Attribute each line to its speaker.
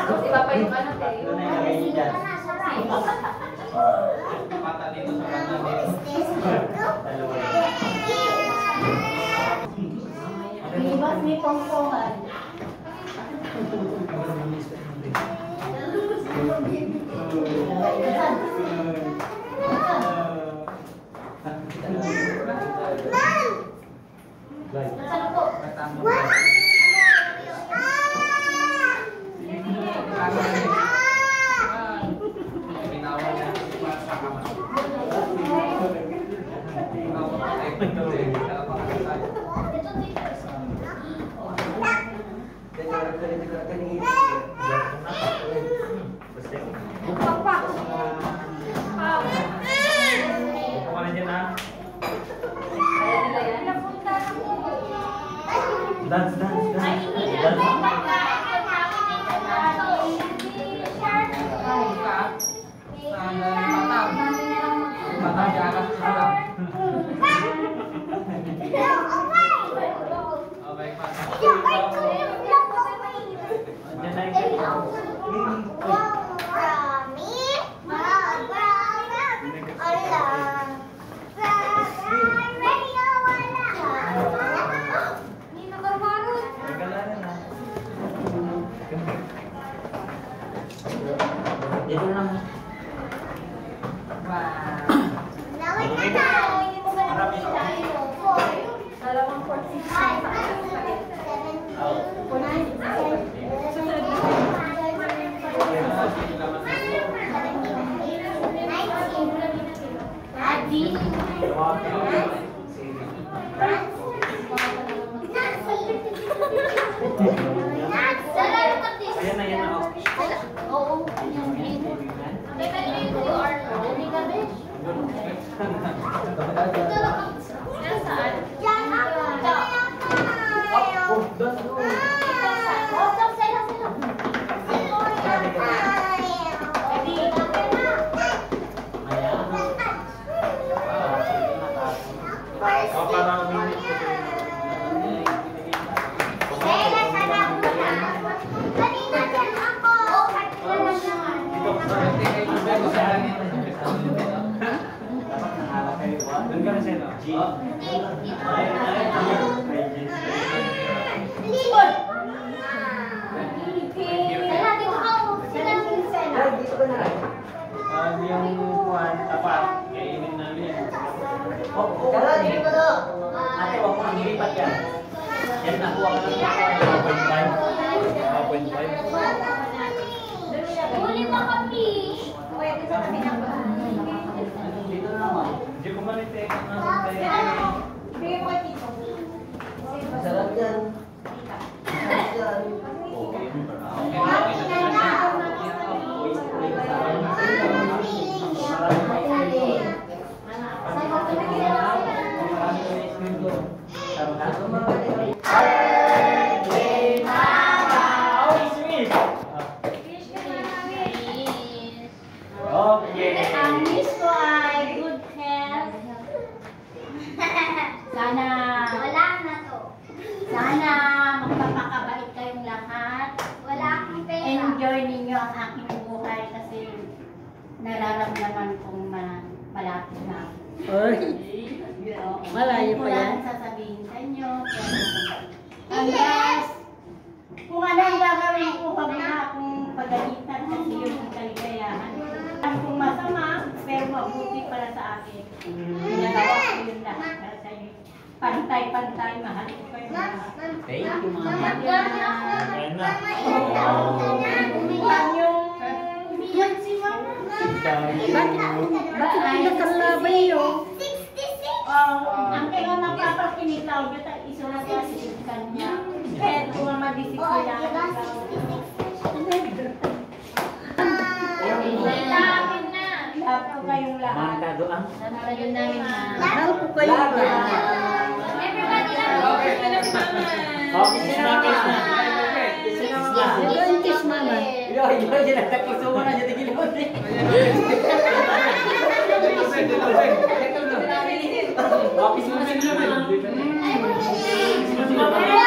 Speaker 1: Si Papa yung ano, Teo.
Speaker 2: Doon na yung lagay niyo dyan.
Speaker 3: Pata dito sa kanan.
Speaker 1: Bibas ni Pongpongan. Nasaan po?
Speaker 2: Dance. Enjoy ninyo ang aking buhay kasi nararamdaman kong malapit na.
Speaker 4: Malayo pa yan.
Speaker 1: Sasabihin sa inyo. Guys, kung ano ang gagawin ko, huwag na akong pagalitan kasi yun ang kaligayahan. Kung masama, pero mabuti para sa akin. Ginagawa ko yun lahat para sa inyo. Pantay-pantay, mahal ko kayo.
Speaker 2: Thank you, Mama.
Speaker 1: Umiyak si Mama.
Speaker 4: Bakit nagkalabay yun?
Speaker 1: Ang kaya magpapakinitaw nyo, isulat na si kanya. Kaya kung mabisip ko lang. Akin na. Lahat ko kayong lahat.
Speaker 2: Mantado ang?
Speaker 1: Nanalayon namin na.
Speaker 4: Mahal ko kayo.
Speaker 1: Everybody na.
Speaker 2: Okay, sinakis na.
Speaker 4: Yung kiss mama.
Speaker 2: Yo, nagtakis mo na dyan tigil mo. Office mo na.